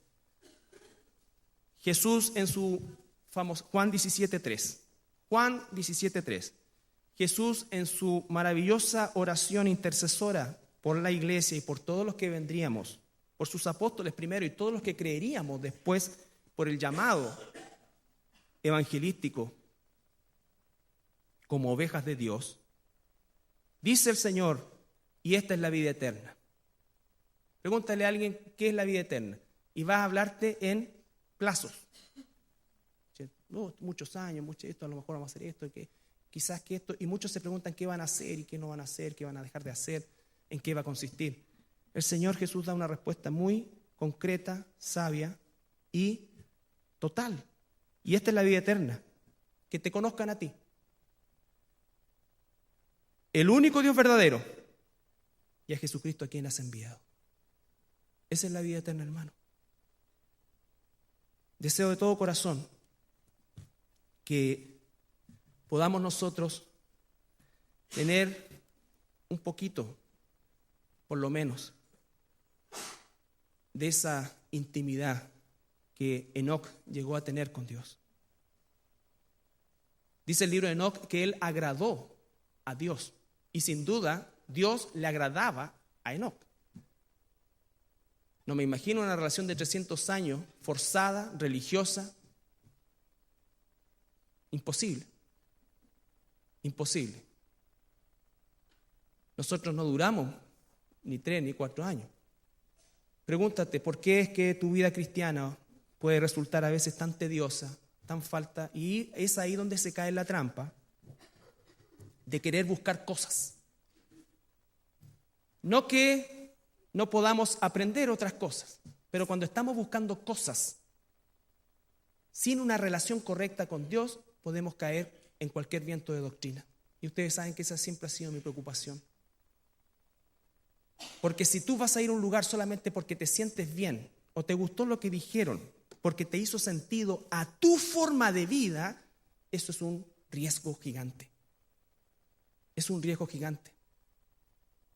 Speaker 1: Jesús en su famoso Juan 17:3, Jesús en su maravillosa oración intercesora por la iglesia y por todos los que vendríamos, por sus apóstoles primero y todos los que creeríamos después por el llamado evangelístico como ovejas de Dios, dice el Señor, y esta es la vida eterna. Pregúntale a alguien qué es la vida eterna y va a hablarte en plazos. Muchos años, mucho esto, a lo mejor vamos a hacer esto, quizás que esto, y muchos se preguntan qué van a hacer y qué no van a hacer, qué van a dejar de hacer, en qué va a consistir. El Señor Jesús da una respuesta muy concreta, sabia y total. Y esta es la vida eterna, que te conozcan a ti, el único Dios verdadero, y a Jesucristo a quien has enviado. Esa es la vida eterna, hermano. Deseo de todo corazón que podamos nosotros tener un poquito, por lo menos, de esa intimidad que Enoc llegó a tener con Dios. Dice el libro de Enoc que él agradó a Dios, y sin duda Dios le agradaba a Enoc. No me imagino una relación de 300 años forzada, religiosa. Imposible. Imposible. Nosotros no duramos ni 3 ni 4 años. Pregúntate, ¿por qué es que tu vida cristiana puede resultar a veces tan tediosa, tan falta? Y es ahí donde se cae en la trampa de querer buscar cosas. No que no podamos aprender otras cosas, pero cuando estamos buscando cosas sin una relación correcta con Dios, podemos caer en cualquier viento de doctrina. Y ustedes saben que esa siempre ha sido mi preocupación. Porque si tú vas a ir a un lugar solamente porque te sientes bien o te gustó lo que dijeron, porque te hizo sentido a tu forma de vida, eso es un riesgo gigante. Es un riesgo gigante.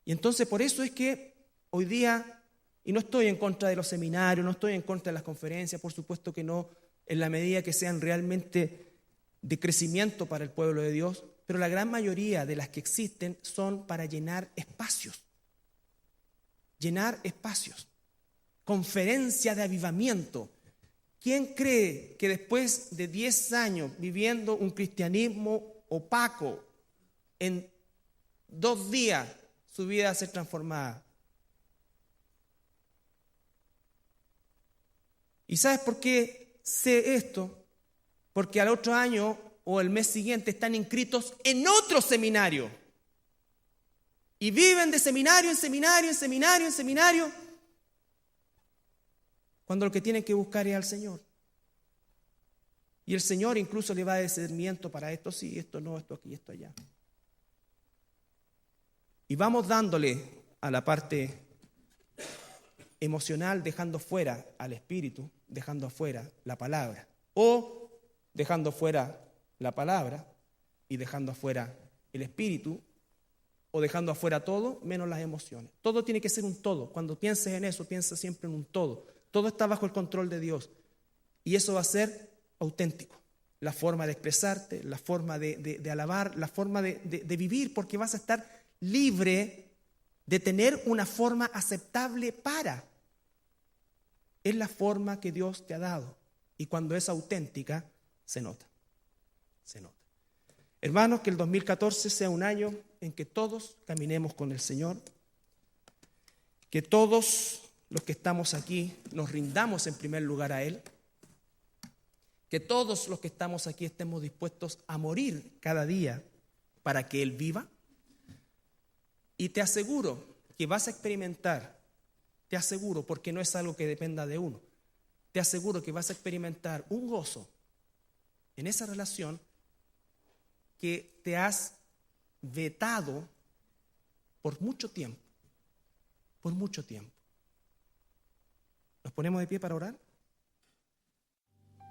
Speaker 1: Y entonces por eso es que hoy día, y no estoy en contra de los seminarios, no estoy en contra de las conferencias, por supuesto que no, en la medida que sean realmente de crecimiento para el pueblo de Dios, pero la gran mayoría de las que existen son para llenar espacios. Llenar espacios. Conferencia de avivamiento. ¿Quién cree que después de 10 años viviendo un cristianismo opaco, en 2 días su vida va a ser transformada? ¿Y sabes por qué sé esto? Porque al otro año o el mes siguiente están inscritos en otro seminario. Y viven de seminario en seminario, en seminario, en seminario, cuando lo que tienen que buscar es al Señor. Y el Señor incluso le va a dar discernimiento para esto sí, esto no, esto aquí, esto allá. Y vamos dándole a la parte emocional, dejando fuera al espíritu, dejando afuera la palabra. O dejando fuera la palabra y dejando afuera el espíritu, o dejando afuera todo menos las emociones. Todo tiene que ser un todo. Cuando pienses en eso, piensa siempre en un todo. Todo está bajo el control de Dios. Y eso va a ser auténtico. La forma de expresarte, la forma de alabar, la forma de vivir, porque vas a estar libre de tener una forma aceptable para. Es la forma que Dios te ha dado. Y cuando es auténtica, se nota. Se nota. Hermanos, que el 2014 sea un año en que todos caminemos con el Señor, que todos los que estamos aquí nos rindamos en primer lugar a Él, que todos los que estamos aquí estemos dispuestos a morir cada día para que Él viva. Y te aseguro que vas a experimentar, te aseguro, porque no es algo que dependa de uno, te aseguro que vas a experimentar un gozo en esa relación que te has vetado por mucho tiempo, por mucho tiempo. ¿Nos ponemos de pie para orar?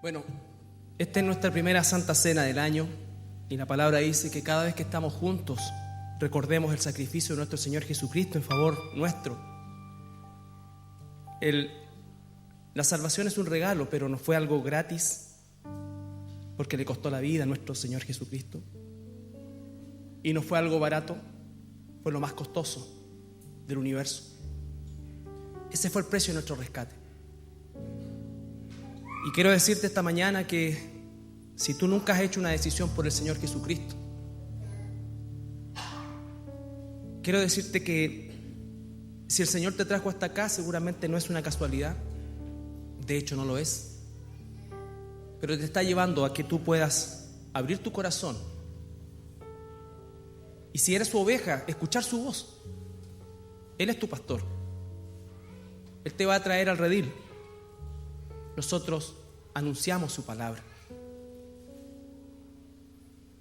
Speaker 1: Bueno, esta es nuestra primera Santa Cena del año y la palabra dice que cada vez que estamos juntos recordemos el sacrificio de nuestro Señor Jesucristo en favor nuestro. La salvación es un regalo, pero no fue algo gratis, porque le costó la vida a nuestro Señor Jesucristo. Y no fue algo barato, fue lo más costoso del universo. Ese fue el precio de nuestro rescate. Y quiero decirte esta mañana que si tú nunca has hecho una decisión por el Señor Jesucristo, quiero decirte que si el Señor te trajo hasta acá, seguramente no es una casualidad. De hecho, no lo es. Pero te está llevando a que tú puedas abrir tu corazón. Y si eres su oveja, escuchar su voz. Él es tu pastor. Él te va a traer al redil. Nosotros anunciamos su palabra.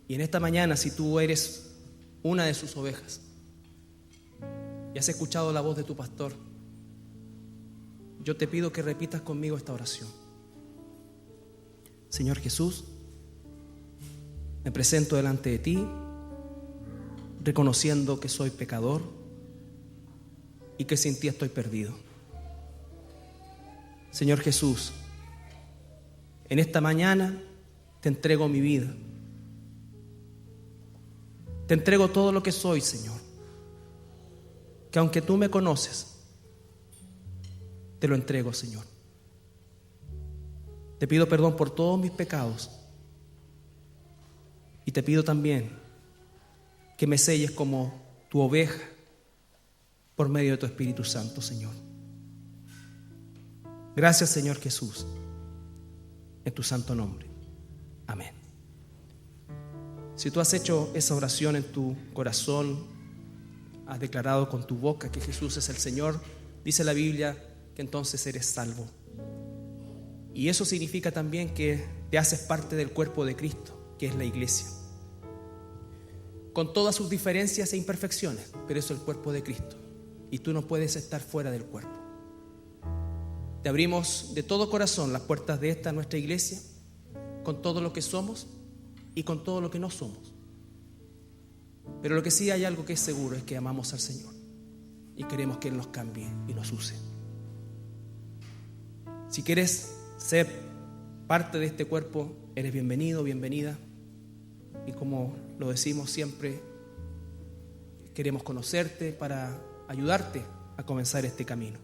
Speaker 1: Y en esta mañana, si tú eres una de sus ovejas y has escuchado la voz de tu pastor, yo te pido que repitas conmigo esta oración. Señor Jesús, me presento delante de ti, reconociendo que soy pecador y que sin ti estoy perdido. Señor Jesús, en esta mañana te entrego mi vida. Te entrego todo lo que soy, Señor. Que aunque tú me conoces, te lo entrego, Señor. Te pido perdón por todos mis pecados. Y te pido también que me selles como tu oveja por medio de tu Espíritu Santo, Señor. Gracias, Señor Jesús, en tu santo nombre. Amén. Si tú has hecho esa oración en tu corazón, has declarado con tu boca que Jesús es el Señor, dice la Biblia que entonces eres salvo. Y eso significa también que te haces parte del cuerpo de Cristo, que es la iglesia. Con todas sus diferencias e imperfecciones, pero eso es el cuerpo de Cristo. Y tú no puedes estar fuera del cuerpo. Te abrimos de todo corazón las puertas de esta nuestra iglesia, con todo lo que somos y con todo lo que no somos. Pero lo que sí hay algo que es seguro es que amamos al Señor y queremos que Él nos cambie y nos use. Si quieres ser parte de este cuerpo, eres bienvenido, bienvenida. Y como lo decimos siempre, queremos conocerte para ayudarte a comenzar este camino.